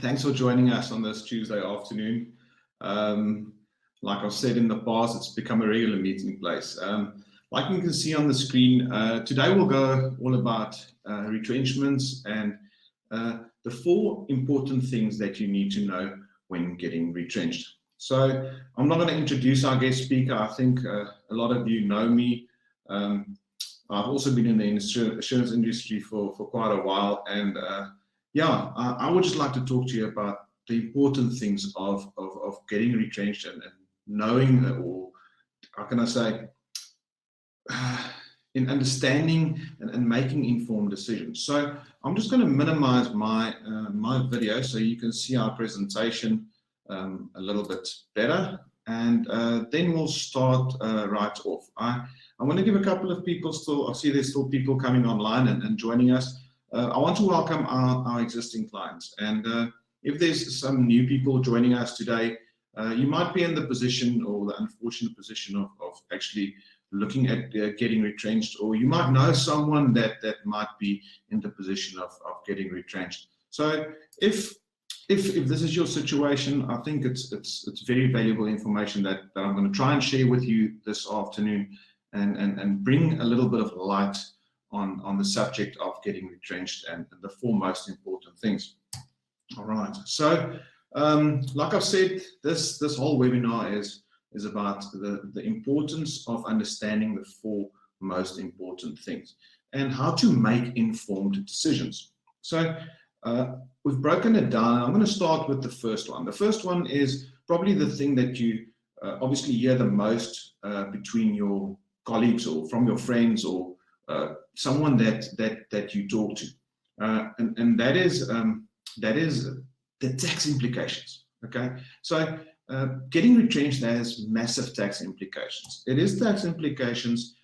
Thanks for joining us on this Tuesday afternoon. Like I've said in the past, it's become a regular meeting place. Like you can see on the screen, today we'll go all about retrenchments and the 4 important things that you need to know when getting retrenched. So I'm not going to introduce our guest speaker. I think a lot of you know me. I've also been in the insurance industry for quite a while, and I would just like to talk to you about the important things of getting retrenched and knowing, or how can I say, in understanding and making informed decisions. So I'm just going to minimize my video so you can see our presentation a little bit better, and then we'll start right off. I want to give a couple of people still, I see there's still people coming online and joining us. I want to welcome our existing clients, and if there's some new people joining us today, you might be in the position or the unfortunate position of actually looking at getting retrenched, or you might know someone that might be in the position of getting retrenched. So if this is your situation, I think it's very valuable information that I'm going to try and share with you this afternoon, and bring a little bit of light on the subject of getting retrenched and the 4 most important things. All right. So like I've said, this whole webinar is about the importance of understanding the 4 most important things and how to make informed decisions. So we've broken it down. I'm going to start with the first one. The first one is probably the thing that you obviously hear the most between your colleagues or from your friends or someone that you talk to, and that is the tax implications. Okay, so getting retrenched has massive tax implications. It is tax implications,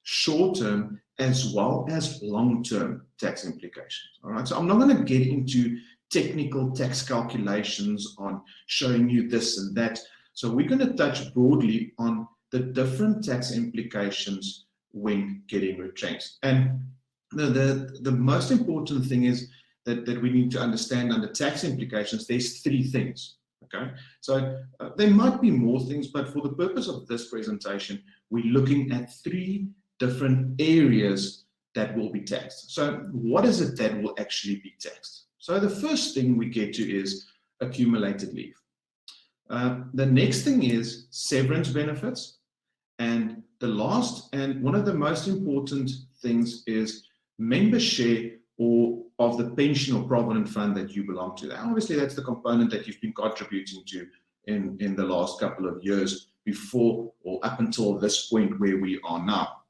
short-term as well as long-term tax implications. All right, so I'm not going to get into technical tax calculations on showing you this and that. So we're going to touch broadly on the different tax implications when getting retrenched. And the most important thing is that we need to understand under tax implications, there's 3 things. Okay, so there might be more things, but for the purpose of this presentation, we're looking at 3 different areas that will be taxed. So what is it that will actually be taxed? So the first thing we get to is accumulated leave. The next thing is severance benefits. And the last and one of the most important things is member share or of the pension or provident fund that you belong to. And obviously, that's the component that you've been contributing to in the last couple of years before or up until this point where we are now.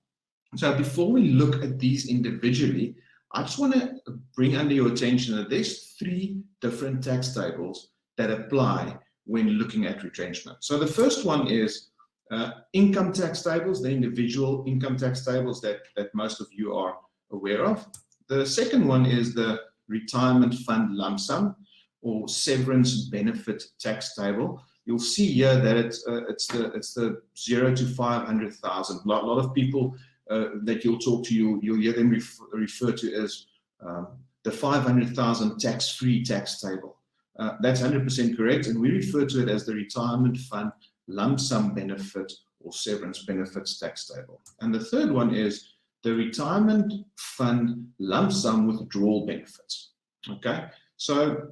So before we look at these individually, I just want to bring under your attention that there's 3 different tax tables that apply when looking at retrenchment. So the first one is income tax tables, the individual income tax tables that most of you are aware of. The second one is the retirement fund lump sum or severance benefit tax table. You'll see here that it's the 0 to 500,000. A lot of people that you'll talk to, you'll hear them refer to as the 500,000 tax-free tax table. That's 100% correct, and we refer to it as the retirement fund lump sum benefit or severance benefits tax table. And the third one is the retirement fund lump sum withdrawal benefits. Okay, so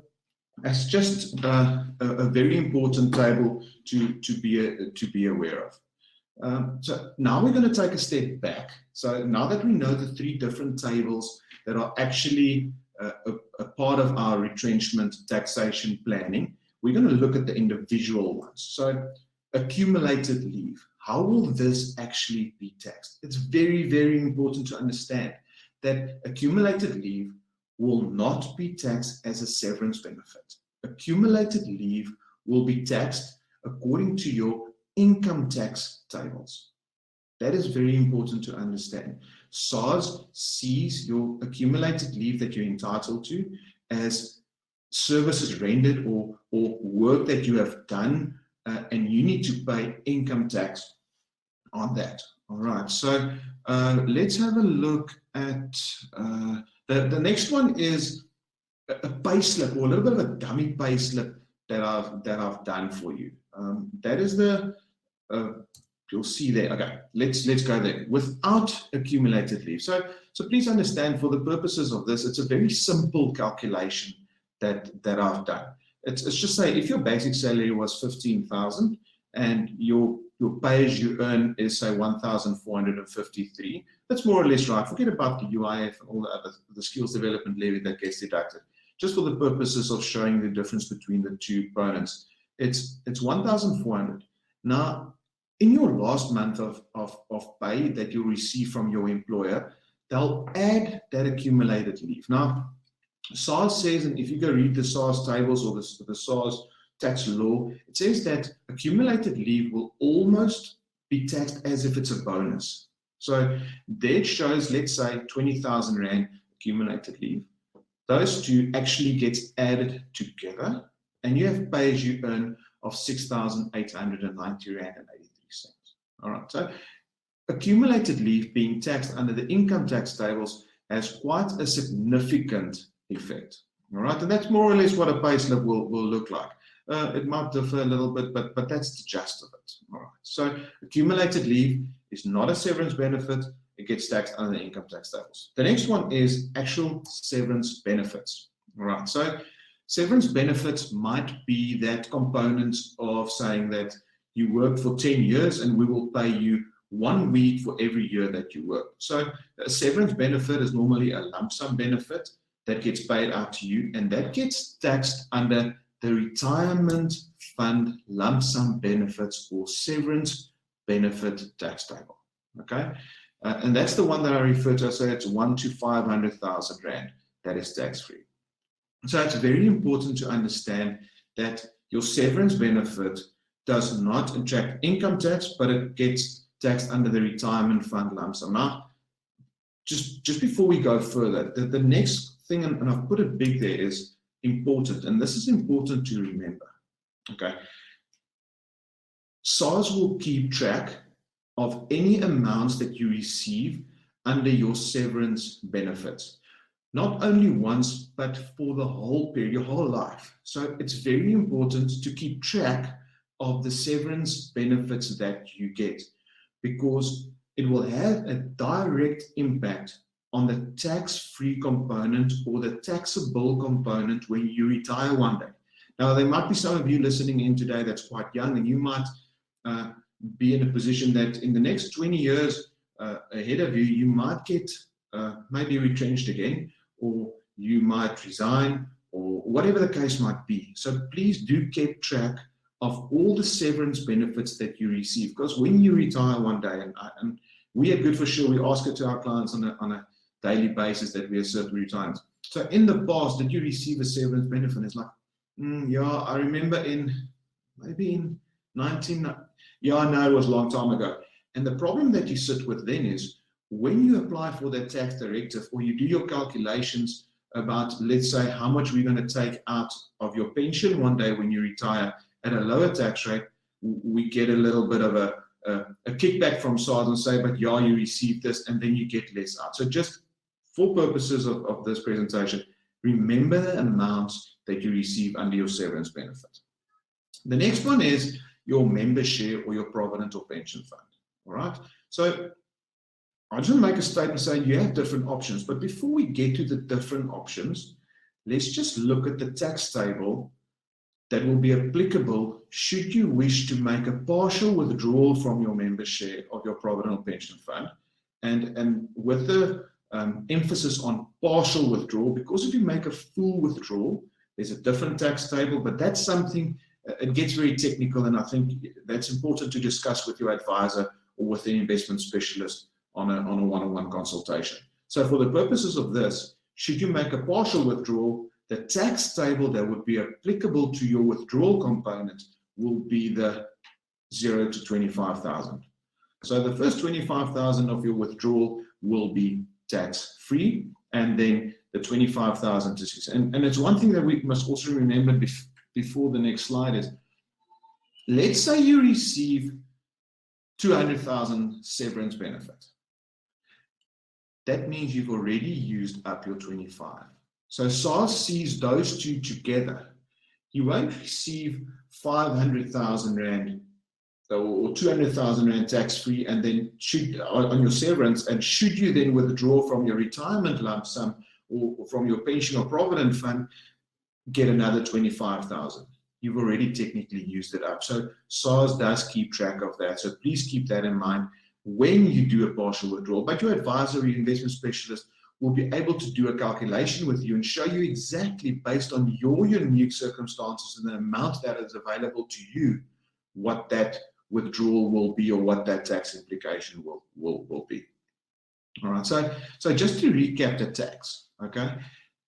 that's just a very important table to be aware of. So now we're going to take a step back. So now that we know the 3 different tables that are actually a part of our retrenchment taxation planning, we're going to look at the individual ones. So accumulated leave, how will this actually be taxed? It's very, very important to understand that accumulated leave will not be taxed as a severance benefit. Accumulated leave will be taxed according to your income tax tables. That is very important to understand. SARS sees your accumulated leave that you're entitled to as services rendered or work that you have done, and you need to pay income tax on that. All right, so let's have a look at the next one is a pay slip or a little bit of a dummy pay slip that I've done for you. That is the you'll see there. Okay, let's go there. Without accumulated leave. So please understand, for the purposes of this, it's a very simple calculation that I've done. It's just say if your basic salary was 15,000 and your pay as you earn is say 1,453. That's more or less right. Forget about the UIF and all the other the skills development levy that gets deducted. Just for the purposes of showing the difference between the two components, it's 1,400. Now, in your last month of pay that you receive from your employer, they'll add that accumulated leave. Now, SARS says, and if you go read the SARS tables or the SARS tax law, it says that accumulated leave will almost be taxed as if it's a bonus. So there it shows, let's say 20,000 Rand accumulated leave. Those two actually gets added together, and you have pay as you earn of 6,890 Rand and 83 cents. All right, so accumulated leave being taxed under the income tax tables has quite a significant effect. All right, and that's more or less what a payslip will look like. It might differ a little bit, but that's the gist of it. All right, so accumulated leave is not a severance benefit. It gets taxed under the income tax tables. The next one is actual severance benefits. All right, so severance benefits might be that component of saying that you worked for 10 years and we will pay you 1 week for every year that you work. So a severance benefit is normally a lump sum benefit that gets paid out to you, and that gets taxed under the retirement fund lump sum benefits or severance benefit tax table. Okay, and that's the one that I refer to. I say it's 1 to 500,000 Rand that is tax free. So it's very important to understand that your severance benefit does not attract income tax, but it gets taxed under the retirement fund lump sum. Now, just before we go further, the next thing, and I've put it big there, is important, and this is important to remember. Okay, SARS will keep track of any amounts that you receive under your severance benefits, not only once, but for the whole period, your whole life. So it's very important to keep track of the severance benefits that you get, because it will have a direct impact on the tax-free component or the taxable component when you retire one day. Now, there might be some of you listening in today that's quite young, and you might be in a position that in the next 20 years ahead of you, you might get maybe retrenched again, or you might resign, or whatever the case might be. So please do keep track of all the severance benefits that you receive, because when you retire one day, and we at Good for Sure, we ask it to our clients on a daily basis that we are certain retirement. So in the past, did you receive a severance benefit? It's like, yeah, I remember maybe in 19, yeah, I know it was a long time ago. And the problem that you sit with then is when you apply for that tax directive, or you do your calculations about, let's say, how much we're going to take out of your pension one day when you retire at a lower tax rate, we get a little bit of a kickback from SARS and say, but yeah, you received this, and then you get less out. So just for purposes of this presentation, remember the amounts that you receive under your severance benefit. The next one is your member share or your provident or pension fund. All right. So I just want to make a statement saying you have different options, but before we get to the different options, let's just look at the tax table that will be applicable should you wish to make a partial withdrawal from your member share of your provident or pension fund, and with the emphasis on partial withdrawal, because if you make a full withdrawal, there's a different tax table, but that's something, it gets very technical, and I think that's important to discuss with your advisor or with an investment specialist on a one-on-one consultation. So for the purposes of this, should you make a partial withdrawal, the tax table that would be applicable to your withdrawal component will be the 0 to 25,000. So the first 25,000 of your withdrawal will be tax-free, and then the 25,000 to 6. And it's one thing that we must also remember before the next slide is, let's say you receive 200,000 severance benefit. That means you've already used up your 25. So SARS sees those two together. You won't receive 500,000 Rand or 200,000 Rand tax-free and then on your severance, and should you then withdraw from your retirement lump sum or from your pension or provident fund, get another 25,000. You've already technically used it up. So SARS does keep track of that. So please keep that in mind when you do a partial withdrawal. But your advisor or your investment specialist will be able to do a calculation with you and show you exactly based on your unique circumstances and the amount that is available to you, what that withdrawal will be or what that tax implication will be. All right, so just to recap the tax, okay,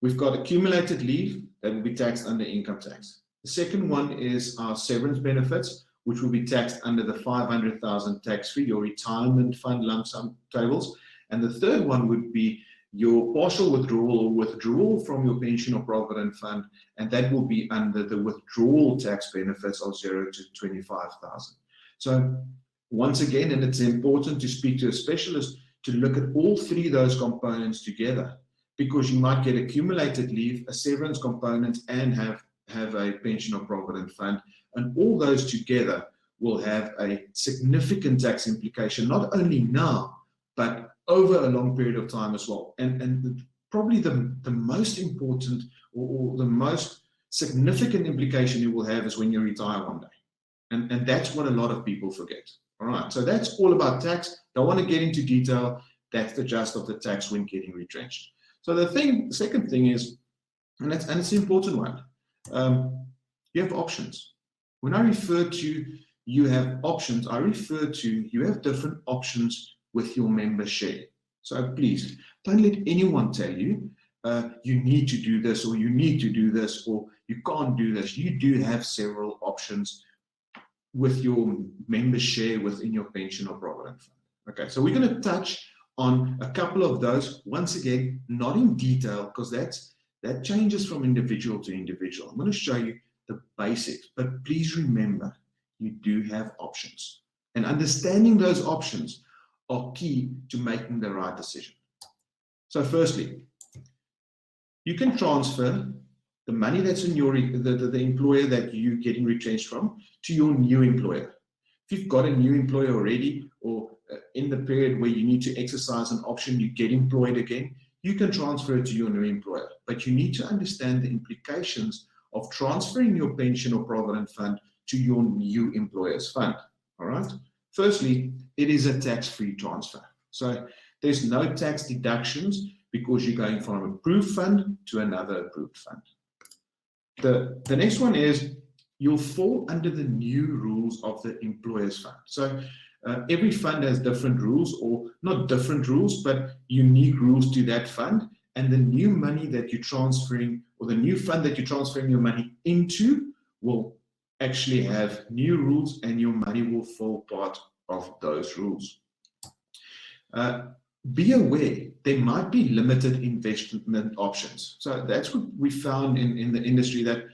we've got accumulated leave that will be taxed under income tax. The second one is our severance benefits, which will be taxed under the 500,000 tax-free, your retirement fund lump sum tables. And the third one would be your partial withdrawal or withdrawal from your pension or provident fund, and that will be under the withdrawal tax benefits of 0 to 25,000. So once again, and it's important to speak to a specialist to look at all three of those components together, because you might get accumulated leave, a severance component, and have a pension or provident fund, and all those together will have a significant tax implication, not only now, but over a long period of time as well. And probably the most important or the most significant implication you will have is when you retire one day. And that's what a lot of people forget. All right, so that's all about tax. Don't want to get into detail. That's the gist of the tax when getting retrenched. So the second thing is, and it's an important one, you have options. When I refer to you have options, I refer to you have different options with your member share. So please don't let anyone tell you you need to do this or you need to do this or you can't do this. You do have several options with your member share within your pension or provident fund. Okay, so we're going to touch on a couple of those. Once again, not in detail, because that changes from individual to individual. I'm going to show you the basics, but please remember, you do have options. And understanding those options are key to making the right decision. So firstly, you can transfer the money that's in your the employer that you're getting retrenched from to your new employer. If you've got a new employer already, or in the period where you need to exercise an option, you get employed again, you can transfer it to your new employer. But you need to understand the implications of transferring your pension or provident fund to your new employer's fund. All right. Firstly, it is a tax-free transfer. So there's no tax deductions because you're going from an approved fund to another approved fund. The next one is you'll fall under the new rules of the employer's fund. So every fund has different rules, or not different rules, but unique rules to that fund. And the new money that you're transferring, or the new fund that you're transferring your money into, will actually have new rules, and your money will fall part of those rules. Be aware, there might be limited investment options. So that's what we found in the industry, that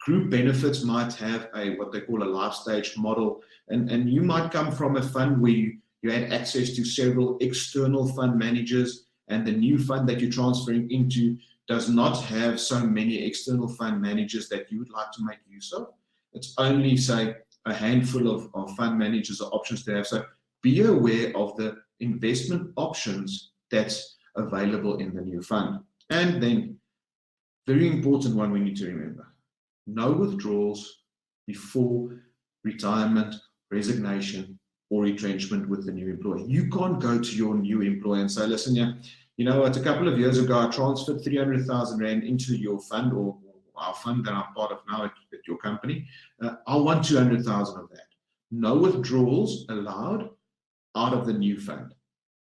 group benefits might have what they call a life stage model. And you might come from a fund where you had access to several external fund managers, and the new fund that you're transferring into does not have so many external fund managers that you would like to make use of. It's only, say, a handful of fund managers or options to have. So be aware of the investment options that's available in the new fund. And then, very important one we need to remember, no withdrawals before retirement, resignation, or retrenchment with the new employer. You can't go to your new employer and say, listen, you know what, a couple of years ago, I transferred 300,000 Rand into your fund, or our fund that I'm part of now at your company. I want 200,000 of that. No withdrawals allowed out of the new fund.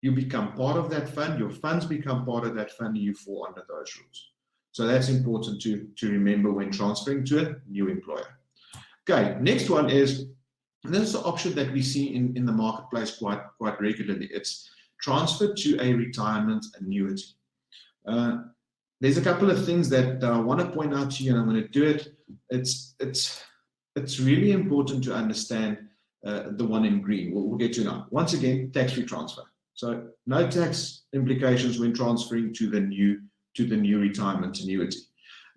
You become part of that fund, your funds become part of that fund, and you fall under those rules. So that's important to remember when transferring to a new employer. Okay, next one is, and this is an option that we see in the marketplace quite regularly. It's transfer to a retirement annuity. There's a couple of things that I want to point out to you, and I'm going to do it. It's really important to understand the one in green. We'll get to now. Once again, tax-free transfer. So no tax implications when transferring to to the new retirement annuity.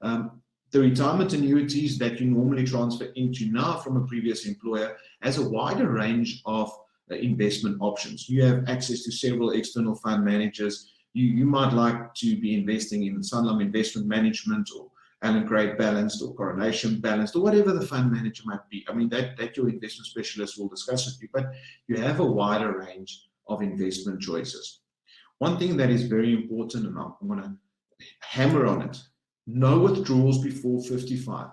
The retirement annuities that you normally transfer into now from a previous employer has a wider range of investment options. You have access to several external fund managers. You might like to be investing in Sanlam Investment Management or Allen Gray Balanced or Coronation Balanced or whatever the fund manager might be. I mean, that your investment specialist will discuss with you, but you have a wider range of investment choices. One thing that is very important, and I'm going to hammer on it, no withdrawals before 55.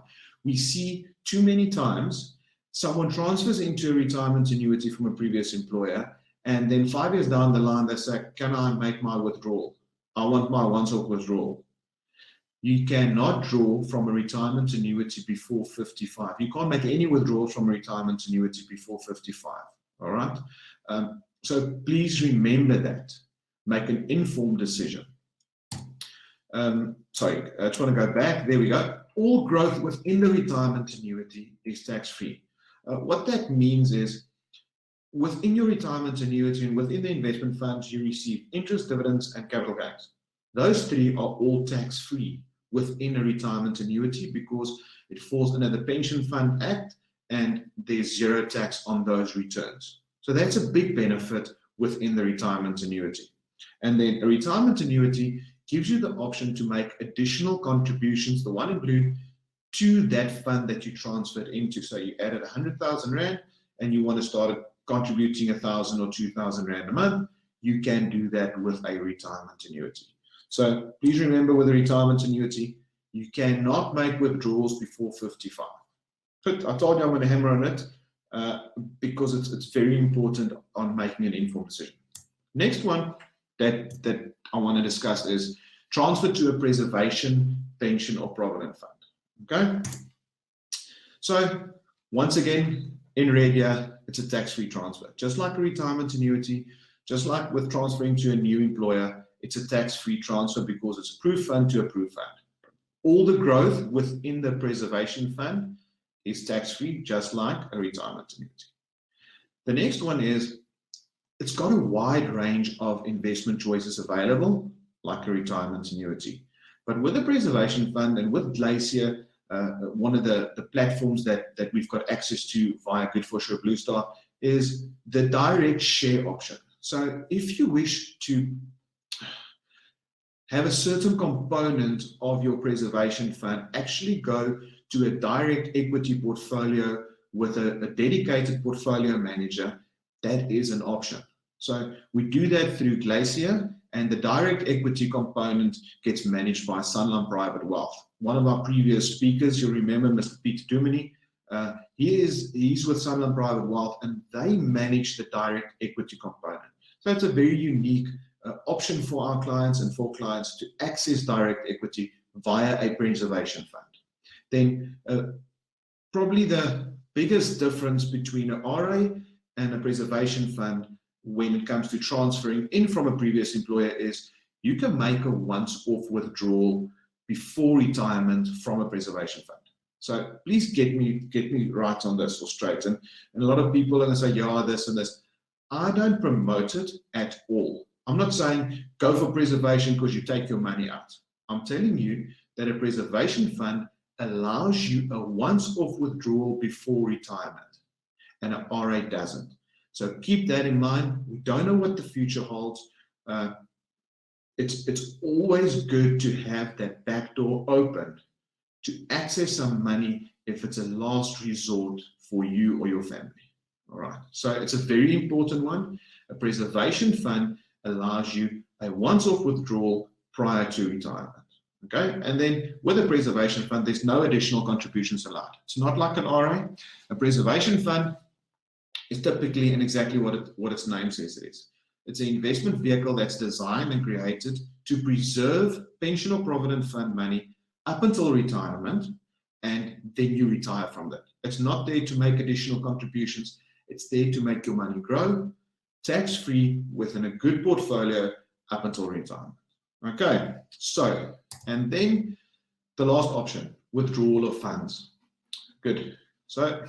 We see too many times someone transfers into a retirement annuity from a previous employer, and then 5 years down the line, they say, can I make my withdrawal? I want my once-off withdrawal. You cannot draw from a retirement annuity before 55. You can't make any withdrawals from a retirement annuity before 55. All right? So please remember that. Make an informed decision. Sorry, I just want to go back. There we go. All growth within the retirement annuity is tax-free. What that means is within your retirement annuity and within the investment funds, you receive interest, dividends, and capital gains. Those three are all tax-free within a retirement annuity because it falls under the Pension Fund Act and there's zero tax on those returns. So that's a big benefit within the retirement annuity. And then a retirement annuity gives you the option to make additional contributions, the one in blue, to that fund that you transferred into. So you added 100,000 Rand and you want to start contributing 1,000 or 2,000 Rand a month, you can do that with a retirement annuity. So please remember with a retirement annuity, you cannot make withdrawals before 55. But I told you I'm going to hammer on it because it's very important on making an informed decision. Next one that I want to discuss is transfer to a preservation, pension, or provident fund. Okay? So once again, in red here, it's a tax-free transfer. Just like a retirement annuity, just like with transferring to a new employer, it's a tax-free transfer because it's approved fund to approved fund. All the growth within the preservation fund is tax-free, just like a retirement annuity. The next one is, it's got a wide range of investment choices available, like a retirement annuity. But with the preservation fund and with Glacier, one of the platforms that we've got access to via Good for Sure Blue Star is the direct share option. So if you wish to have a certain component of your preservation fund actually go to a direct equity portfolio with a dedicated portfolio manager, that is an option. So we do that through Glacier, and the direct equity component gets managed by Sanlam Private Wealth. One of our previous speakers, you'll remember Mr. Peter Duminy, he's with Sanlam Private Wealth, and they manage the direct equity component. So it's a very unique option for our clients and for clients to access direct equity via a preservation fund. Then probably the biggest difference between an RA and a preservation fund when it comes to transferring in from a previous employer is you can make a once-off withdrawal before retirement from a preservation fund. So please get me right on this or straight. And a lot of people are going to say, yeah, this and this. I don't promote it at all. I'm not saying go for preservation because you take your money out. I'm telling you that a preservation fund allows you a once-off withdrawal before retirement, and an RA doesn't. So keep that in mind. We don't know what the future holds. It's always good to have that back door open to access some money if it's a last resort for you or your family. All right. So it's a very important one. A preservation fund allows you a once-off withdrawal prior to retirement. Okay, and then with a preservation fund, there's no additional contributions allowed. It's not like an RA. A preservation fund is typically and exactly what its name says it is. It's an investment vehicle that's designed and created to preserve pension or provident fund money up until retirement, and then you retire from that. It's not there to make additional contributions. It's there to make your money grow, tax-free, within a good portfolio up until retirement. Okay, so, and then the last option, withdrawal of funds. Good. So,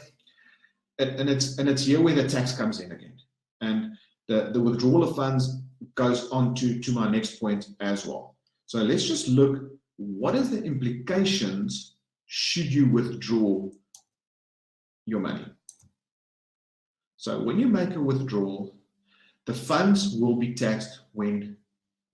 and it's here where the tax comes in again. And the withdrawal of funds goes on to my next point as well. So let's just look, what is the implications should you withdraw your money? So when you make a withdrawal, the funds will be taxed when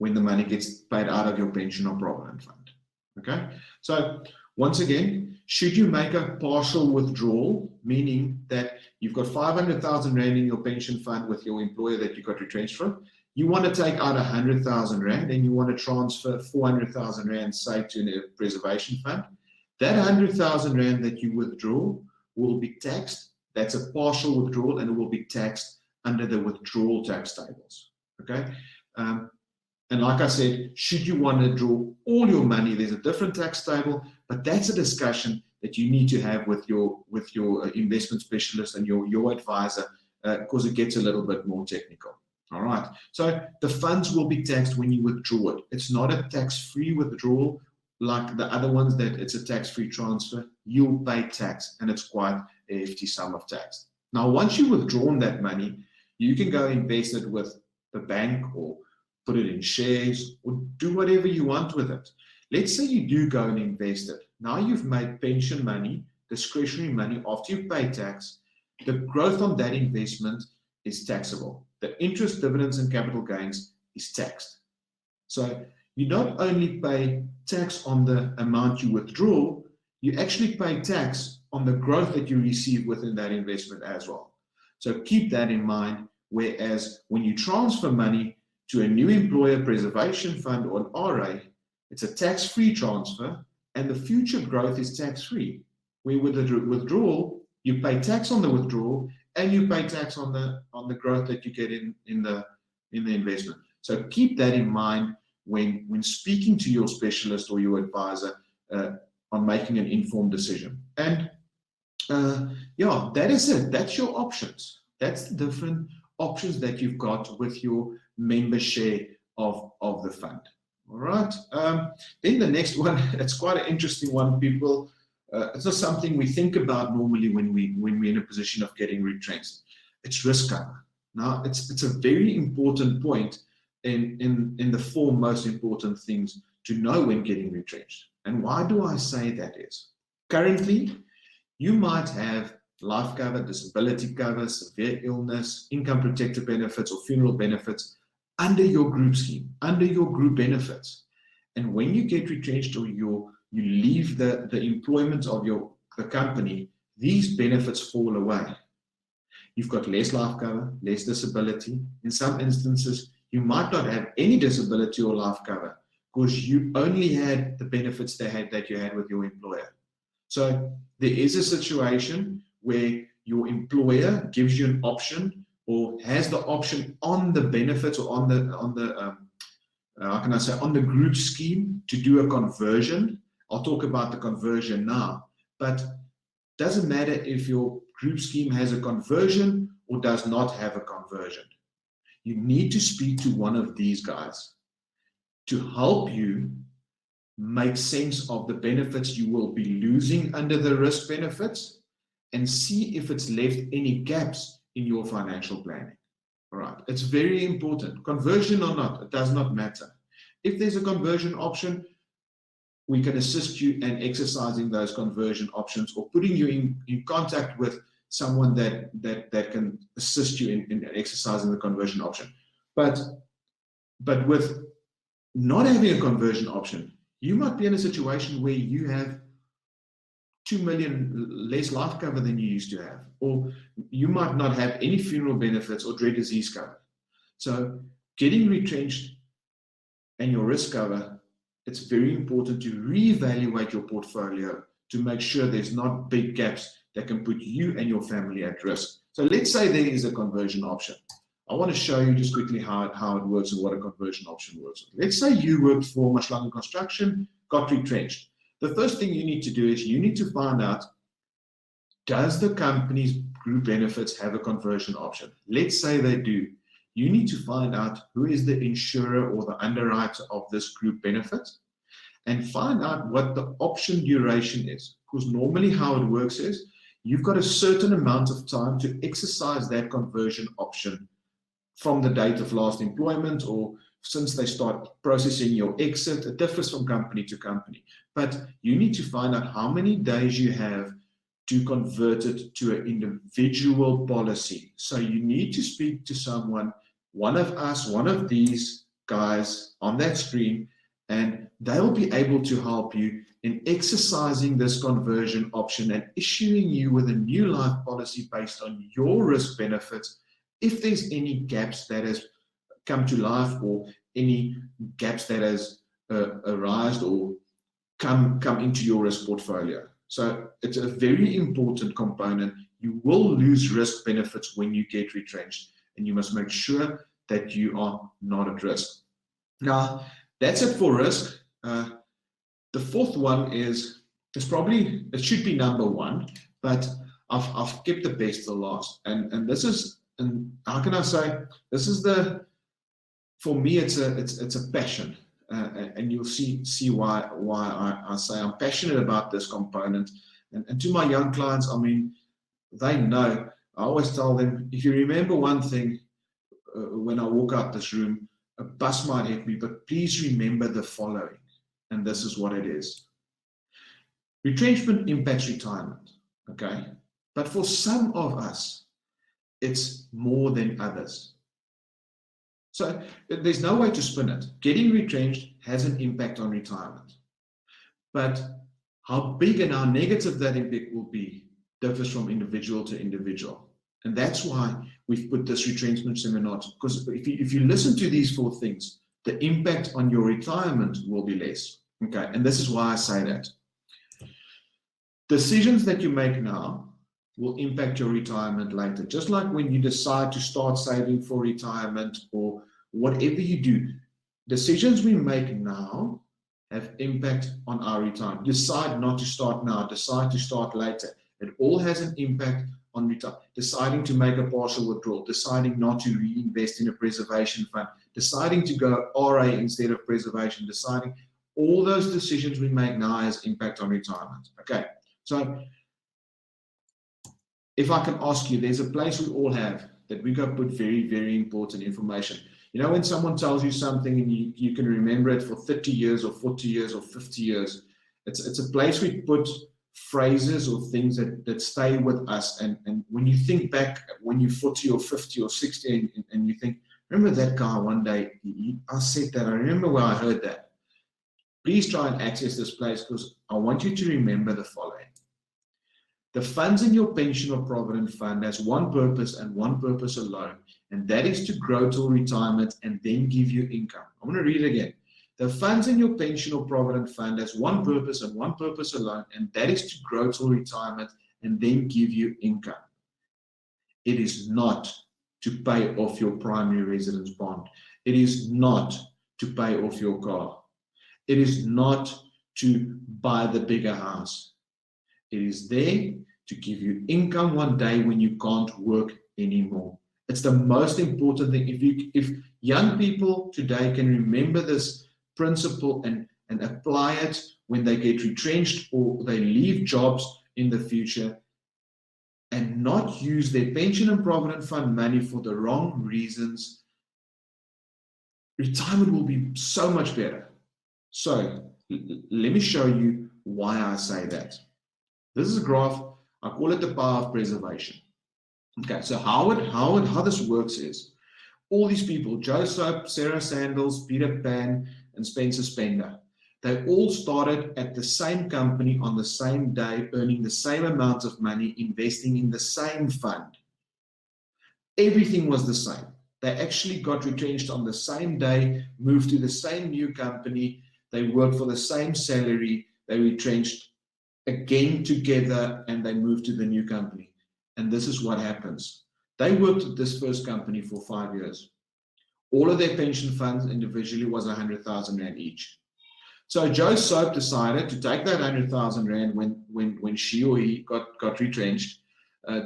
the money gets paid out of your pension or provident fund. Okay, so once again, should you make a partial withdrawal, meaning that you've got 500,000 Rand in your pension fund with your employer that you got retrenched from, you want to take out 100,000 Rand and you want to transfer 400,000 Rand, say, to a preservation fund, that 100,000 Rand that you withdraw will be taxed. That's a partial withdrawal and it will be taxed under the withdrawal tax tables. Okay. And like I said, should you want to draw all your money, there's a different tax table, but that's a discussion that you need to have with your investment specialist and your advisor, because it gets a little bit more technical. All right. So the funds will be taxed when you withdraw it. It's not a tax-free withdrawal like the other ones that it's a tax-free transfer. You'll pay tax, and it's quite a hefty sum of tax. Now, once you've withdrawn that money, you can go invest it with the bank or put it in shares or do whatever you want with it. Let's say you do go and invest it. Now you've made pension money, discretionary money after you pay tax. The growth on that investment is taxable. The interest, dividends, and capital gains is taxed. So you not only pay tax on the amount you withdraw, you actually pay tax on the growth that you receive within that investment as well. So keep that in mind, whereas when you transfer money to a new employer preservation fund or an RA, it's a tax-free transfer and the future growth is tax-free. Where with the withdrawal, you pay tax on the withdrawal and you pay tax on the growth that you get in the investment. So keep that in mind when speaking to your specialist or your advisor on making an informed decision. And yeah, that is it. That's your options. That's the different options that you've got with your member share of the fund. All right. Then the next one, it's quite an interesting one, people. It's not something we think about normally when we're in a position of getting retrenched. It's risk cover. Now, it's a very important point in the four most important things to know when getting retrenched. And why do I say that is? Currently, you might have life cover, disability cover, severe illness, income protector benefits, or funeral benefits under your group scheme, under your group benefits. And when you get retrenched or you leave the employment of the company, these benefits fall away. You've got less life cover, less disability. In some instances, you might not have any disability or life cover because you only had the benefits that you had with your employer. So there is a situation where your employer gives you an option or has the option on the benefits or on the how can I say, on the group scheme to do a conversion. I'll talk about the conversion now, but doesn't matter if your group scheme has a conversion or does not have a conversion. You need to speak to one of these guys to help you make sense of the benefits you will be losing under the risk benefits and see if it's left any gaps in your financial planning. All right, it's very important. Conversion or not, it does not matter. If there's a conversion option, we can assist you in exercising those conversion options or putting you in contact with someone that can assist you in exercising the conversion option. But with not having a conversion option, you might be in a situation where you have 2 million less life cover than you used to have, or you might not have any funeral benefits or dread disease cover. So getting retrenched and your risk cover, it's very important to reevaluate your portfolio to make sure there's not big gaps that can put you and your family at risk. So let's say there is a conversion option. I want to show you just quickly how it works and what a conversion option works. Let's say you worked for Mashlangu Construction, got retrenched. The first thing you need to do is you need to find out, does the company's group benefits have a conversion option? Let's say they do. You need to find out who is the insurer or the underwriter of this group benefit and find out what the option duration is. Because normally how it works is you've got a certain amount of time to exercise that conversion option from the date of last employment or since they start processing your exit. It differs from company to company. But you need to find out how many days you have to convert it to an individual policy. So you need to speak to someone, one of us, one of these guys on that screen, and they'll be able to help you in exercising this conversion option and issuing you with a new life policy based on your risk benefits. If there's any gaps that has come to life or any gaps that has arisen or come into your risk portfolio. So it's a very important component. You will lose risk benefits when you get retrenched, and you must make sure that you are not at risk. Now, that's it for risk. The fourth one is probably, it should be number one, but I've kept the best to last. And this is, and how can I say, this is for me, it's a passion. And you'll see why I say I'm passionate about this component. And to my young clients, I mean, they know. I always tell them, if you remember one thing when I walk out this room, a bus might hit me, but please remember the following. And this is what it is. Retrenchment impacts retirement, okay? But for some of us, it's more than others. So there's no way to spin it. Getting retrenched has an impact on retirement. But how big and how negative that impact will be differs from individual to individual. And that's why we've put this retrenchment seminar, because if you listen to these four things, the impact on your retirement will be less. Okay, and this is why I say that. Decisions that you make now will impact your retirement later. Just like when you decide to start saving for retirement or whatever you do, decisions we make now have impact on our retirement. Decide not to start now, decide to start later. It all has an impact on retirement. Deciding to make a partial withdrawal, deciding not to reinvest in a preservation fund, deciding to go RA instead of preservation, deciding all those decisions we make now has impact on retirement. Okay, so if I can ask you, there's a place we all have that we go put very, very important information. You know, when someone tells you something and you can remember it for 30 years or 40 years or 50 years, it's a place we put phrases or things that stay with us. And when you think back when you're 40 or 50 or 60 and you think, remember that guy one day, I said that, I remember where I heard that. Please try and access this place, because I want you to remember the following. The funds in your pension or provident fund has one purpose and one purpose alone, and that is to grow till retirement and then give you income. I'm going to read it again. The funds in your pension or provident fund has one purpose and one purpose alone, and that is to grow till retirement and then give you income. It is not to pay off your primary residence bond. It is not to pay off your car. It is not to buy the bigger house. It is there to give you income one day when you can't work anymore. It's the most important thing. If young people today can remember this principle and apply it when they get retrenched or they leave jobs in the future, and not use their pension and provident fund money for the wrong reasons, retirement will be so much better. So let me show you why I say that. This is a graph. I call it the power of preservation. Okay, so how this works is, all these people, Joe Soap, Sarah Sandals, Peter Pan, and Spencer Spender, they all started at the same company on the same day, earning the same amount of money, investing in the same fund. Everything was the same. They actually got retrenched on the same day, moved to the same new company, they worked for the same salary, they retrenched again together, and they moved to the new company. And this is what happens. They worked at this first company for 5 years. All of their pension funds individually was 100,000 Rand each. So Joe Soap decided to take that 100,000 Rand when she or he got retrenched,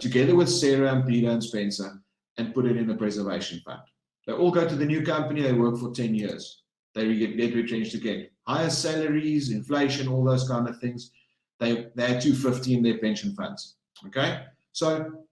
together with Sarah and Peter and Spencer, and put it in a preservation fund. They all go to the new company, they work for 10 years. They get retrenched again. Higher salaries, inflation, all those kind of things. They had 250 in their pension funds. Okay? So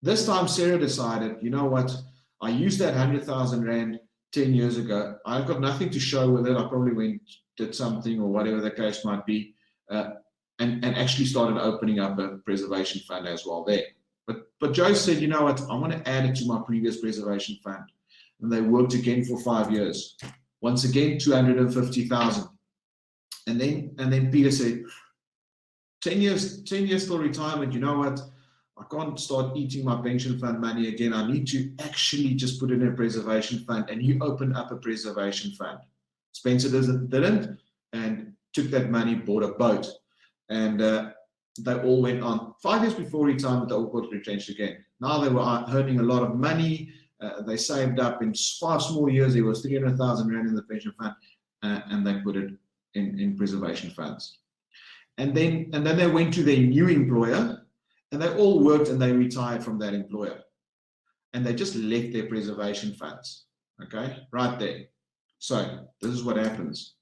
this time Sarah decided, you know what? I used that 100,000 Rand 10 years ago. I've got nothing to show with it. I probably went, did something or whatever the case might be, and actually started opening up a preservation fund as well there. But Joe said, you know what, I want to add it to my previous preservation fund. And they worked again for 5 years. Once again, 250,000. And then Peter said, 10 years till retirement, you know what? I can't start eating my pension fund money again. I need to actually just put it in a preservation fund. And he opened up a preservation fund. Spencer didn't, and took that money, bought a boat. And they all went on. 5 years before retirement, they all got retrenched again. Now they were earning a lot of money. They saved up in 5 small years. There was 300,000 rand in the pension fund, and they put it in preservation funds. And then they went to their new employer, and they all worked and they retired from that employer. And they just left their preservation funds, okay, right there. So this is what happens.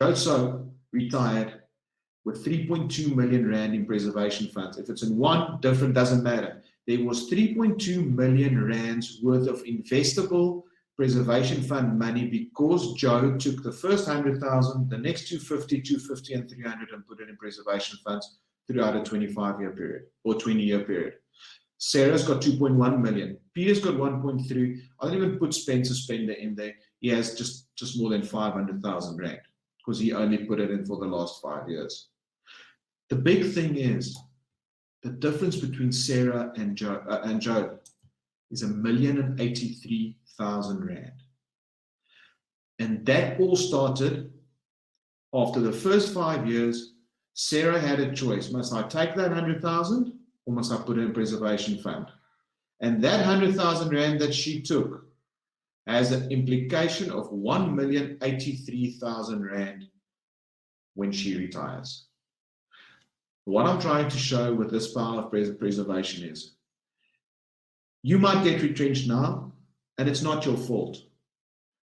Joe retired with 3.2 million rand in preservation funds. If it's in one, different, doesn't matter. There was 3.2 million rands worth of investable preservation fund money because Joe took the first 100,000, the next 250, 250, and 300 and put it in preservation funds throughout a 25-year period or 20-year period. Sarah's got 2.1 million. Peter's got 1.3. I don't even put Spencer Spender in there. He has just more than 500,000 rand because he only put it in for the last 5 years. The big thing is the difference between Sarah and Joe is 1,083,000 rand. And that all started after the first 5 years. Sarah had a choice. Must I take that 100,000 or must I put it in a preservation fund? And that 100,000 rand that she took has an implication of 1,083,000 rand when she retires. What I'm trying to show with this power of preservation is you might get retrenched now, and it's not your fault,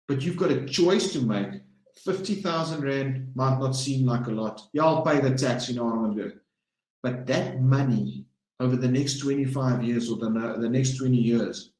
but you've got a choice to make. 50,000 rand might not seem like a lot. Yeah, I'll pay the tax, you know what I'm going to do. But that money over the next 25 years or the next 20 years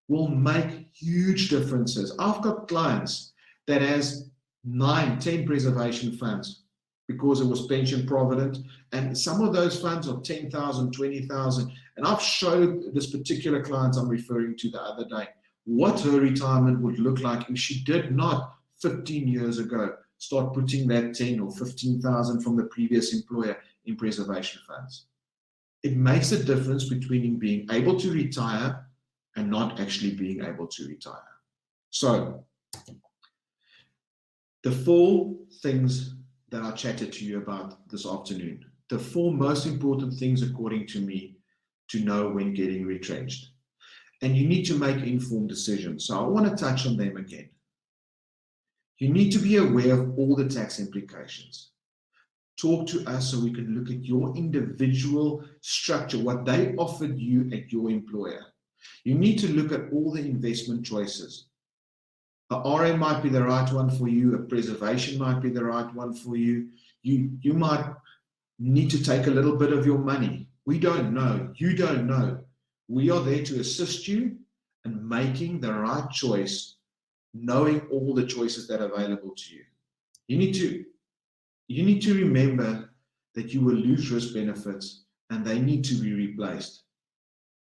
will make huge differences. I've got clients that has 9, 10 preservation funds because it was pension provident, and some of those funds are 10,000, 20,000. And I've showed this particular client I'm referring to the other day what her retirement would look like if she did not 15 years ago start putting that 10 or 15,000 from the previous employer in preservation funds. It makes a difference between being able to retire and not actually being able to retire. So the 4 things that I chatted to you about this afternoon, the 4 most important things according to me to know when getting retrenched. And you need to make informed decisions. So I want to touch on them again. You need to be aware of all the tax implications. Talk to us so we can look at your individual structure, what they offered you at your employer. You need to look at all the investment choices. A RM might be the right one for you. A preservation might be the right one for you. You might need to take a little bit of your money. We don't know. You don't know. We are there to assist you in making the right choice, knowing all the choices that are available to you. You need to remember that you will lose risk benefits and they need to be replaced.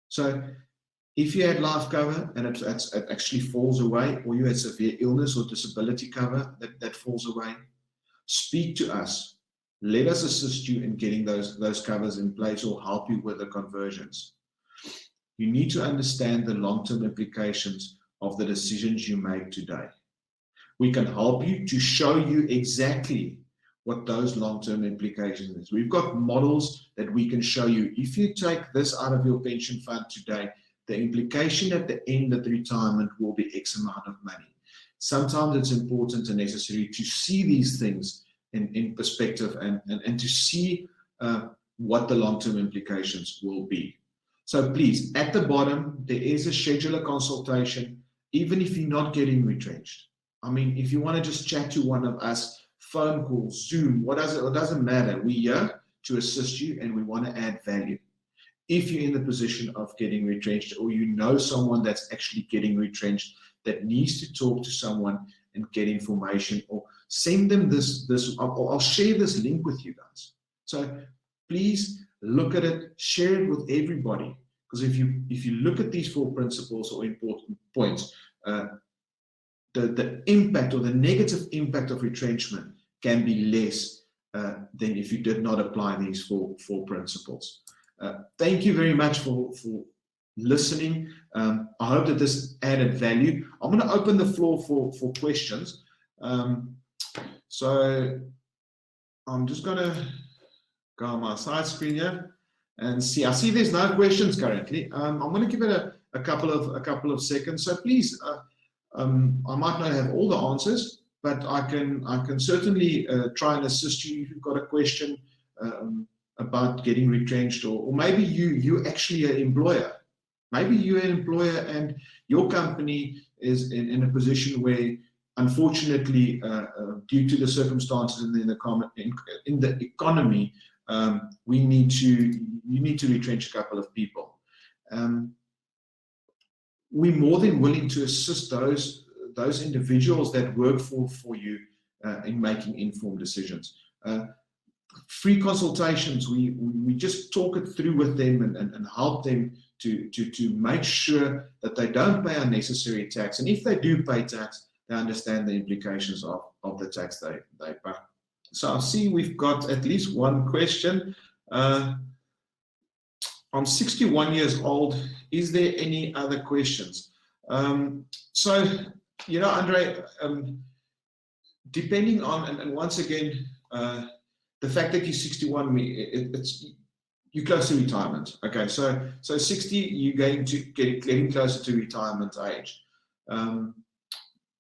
So if you had life cover and it actually falls away, or you had severe illness or disability cover that falls away, speak to us. Let us assist you in getting those covers in place or help you with the conversions. You need to understand the long-term implications of the decisions you make today. We can help you to show you exactly what those long-term implications is. We've got models that we can show you. If you take this out of your pension fund today, the implication at the end of the retirement will be X amount of money. Sometimes it's important and necessary to see these things in perspective and to see what the long-term implications will be. So please, at the bottom, there is a scheduler consultation, even if you're not getting retrenched. I mean, if you want to just chat to one of us, phone call, Zoom, it doesn't matter. We're here to assist you and we want to add value. If you're in the position of getting retrenched or you know someone that's actually getting retrenched, that needs to talk to someone and get information, or send them I'll share this link with you guys. So please look at it, share it with everybody, because if you look at these 4 principles or important points, the impact or the negative impact of retrenchment can be less than if you did not apply these four principles. Thank you very much for listening. I hope that this added value. I'm going to open the floor for questions. So I'm just going to go on my side screen here and see. I see there's no questions currently. I'm going to give it a couple of seconds. So please, I might not have all the answers, but I can certainly try and assist you if you've got a question about getting retrenched, or maybe you're actually an employer. Maybe you're an employer and your company is in a position where, unfortunately, due to the circumstances in the economy, you need to retrench a couple of people. We're more than willing to assist those individuals that work for you in making informed decisions. Free consultations, we just talk it through with them and help them to make sure that they don't pay unnecessary tax. And if they do pay tax, they understand the implications of the tax they pay. So I see we've got at least one question. I'm 61 years old. Is there any other questions? So, Andre, depending on, and once again, the fact that you're 61, you're close to retirement. Okay, so 60, you're going to getting closer to retirement age.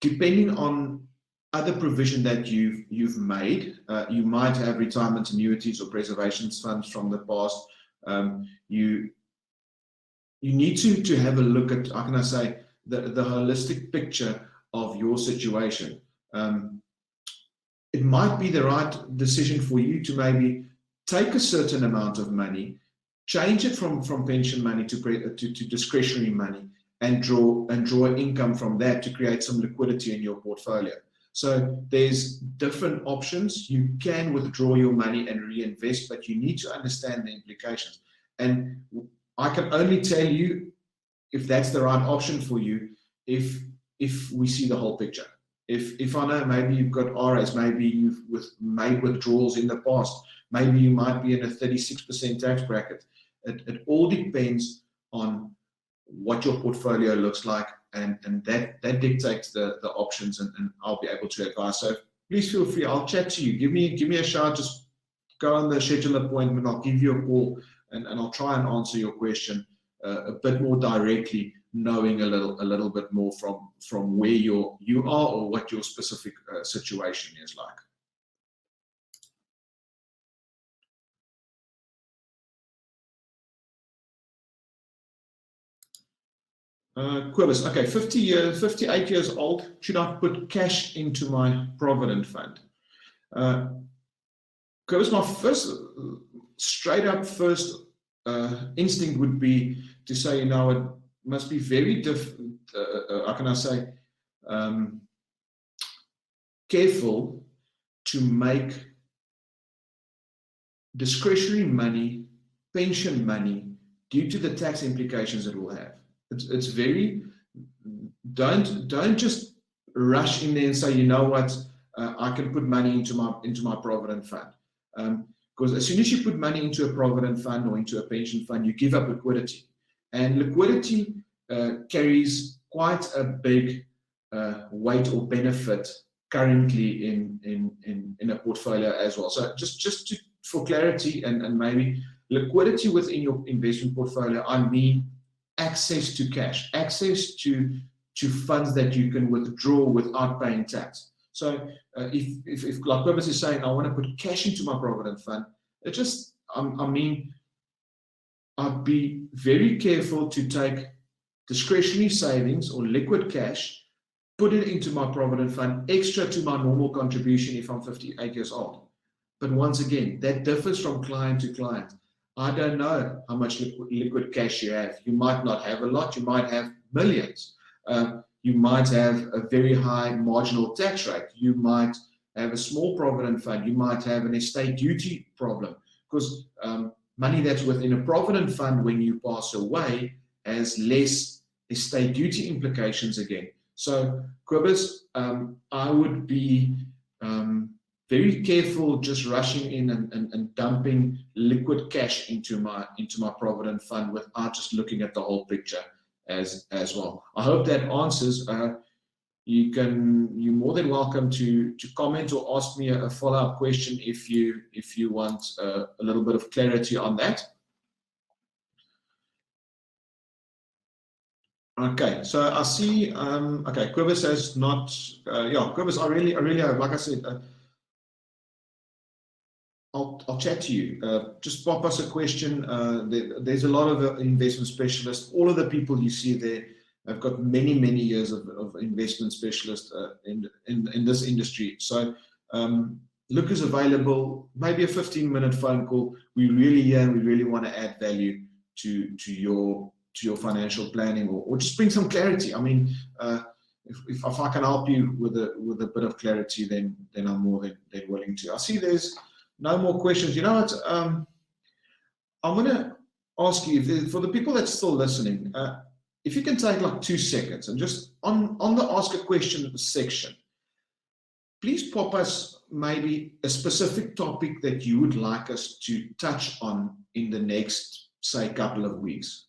Depending on other provision that you've made, you might have retirement annuities or preservation funds from the past. You need to have a look at, how can I say, the holistic picture of your situation. It might be the right decision for you to maybe take a certain amount of money, change it from pension money to discretionary money, and draw income from that to create some liquidity in your portfolio. So there's different options. You can withdraw your money and reinvest, but you need to understand the implications. And I can only tell you if that's the right option for you if we see the whole picture. If I know maybe you've got RAs, maybe you've made withdrawals in the past, maybe you might be in a 36% tax bracket. It all depends on what your portfolio looks like, and that dictates the options, and I'll be able to advise. So please feel free. I'll chat to you. Give me a shout. Just go on the schedule appointment. I'll give you a call, and I'll try and answer your question a bit more directly, knowing a little bit more from where you are or what your specific situation is like. Quibus, okay, 58 years old. Should I put cash into my provident fund? Quibus, my straight up first instinct would be to say, it must be very how can I say, careful to make discretionary money, pension money, due to the tax implications it will have. It's very, don't just rush in there and say, I can put money into my provident fund. Because as soon as you put money into a provident fund or into a pension fund, you give up liquidity. And liquidity carries quite a big weight or benefit currently in a portfolio as well. So just for clarity and maybe liquidity within your investment portfolio, I mean access to cash, access to funds that you can withdraw without paying tax. So if like Quibus is saying, I want to put cash into my provident fund, I'd be very careful to take discretionary savings or liquid cash, put it into my provident fund, extra to my normal contribution if I'm 58 years old. But once again, that differs from client to client. I don't know how much liquid cash you have. You might not have a lot. You might have millions. you might have a very high marginal tax rate. You might have a small provident fund. You might have an estate duty problem, because money that's within a provident fund when you pass away has less estate duty implications again. So, Cobus, I would be very careful just rushing in and dumping liquid cash into my provident fund without just looking at the whole picture as well. I hope that answers. You're more than welcome to comment or ask me a follow-up question if you want a little bit of clarity on that. Okay, so I see. Okay, Quibus has not. Yeah, Quibus, I really hope. Like I said, I'll chat to you. Just pop us a question. There's a lot of investment specialists. All of the people you see there have got many years of investment specialists in this industry. So look is available. Maybe a 15-minute phone call. We really want to add value to your financial planning, or just bring some clarity. I mean, if I can help you with a bit of clarity, then I'm more than willing to. I see there's no more questions. You know what? I'm going to ask you, for the people that's still listening, if you can take like 2 seconds and just on the ask a question section, please pop us maybe a specific topic that you would like us to touch on in the next, say, couple of weeks.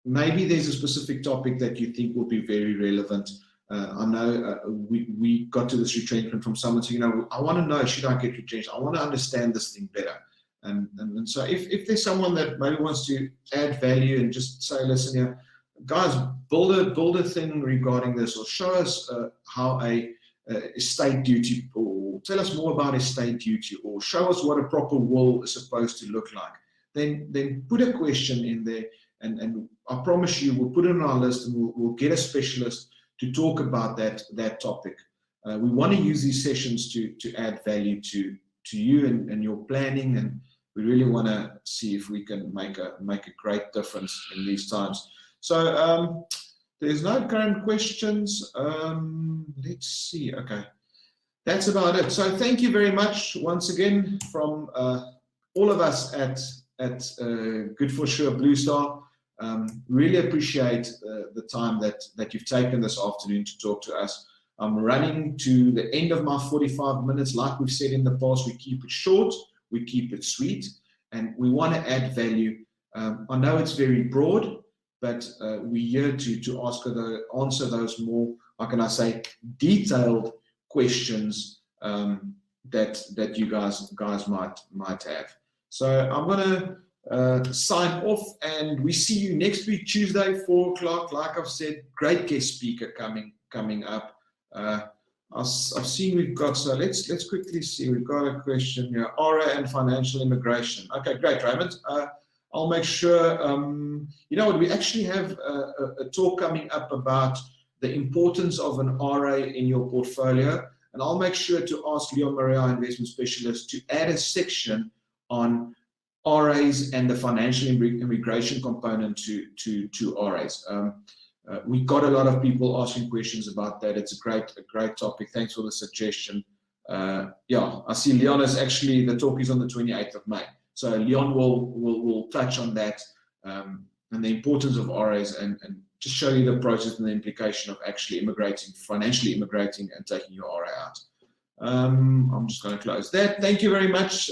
Maybe there's a specific topic that you think will be very relevant. I know we got to this retrenchment from someone saying, I want to know, should I get retrenched? I want to understand this thing better. And so if there's someone that maybe wants to add value and just say, listen here, guys, build a thing regarding this, or show us how a estate duty, or tell us more about estate duty, or show us what a proper will is supposed to look like, then put a question in there, and I promise you we'll put it on our list, and we'll get a specialist to talk about that topic. We want to use these sessions to add value to you and your planning, and we really want to see if we can make a great difference in these times. So there's no current questions. Let's see. Okay, that's about it. So thank you very much once again from all of us at Good for Sure Blue Star. Really appreciate the time that you've taken this afternoon to talk to us. I'm running to the end of my 45 minutes. Like we've said in the past, we keep it short, we keep it sweet, and we want to add value. I know it's very broad, but we're here to answer those more, how can I say, detailed questions that you guys might have. So I'm going to sign off, and we see you next week, Tuesday, 4 o'clock. Like I've said, great guest speaker coming up. I've seen we've got, so let's quickly see. We've got a question here, RA and financial immigration. Okay, great, Raymond. I'll make sure, you know what, we actually have a talk coming up about the importance of an RA in your portfolio, and I'll make sure to ask Leon Maria, our investment specialist, to add a section on RAs and the financial immigration component to RAs. We got a lot of people asking questions about that. It's a great topic. Thanks for the suggestion. Yeah, I see Leon is actually, the talk is on the 28th of May. So Leon will touch on that and the importance of RAs, and just show you the process and the implication of actually financially immigrating and taking your RA out. I'm just going to close that. Thank you very much.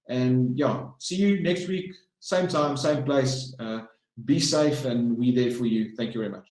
And yeah, see you next week, same time, same place. Be safe, and we're there for you. Thank you very much.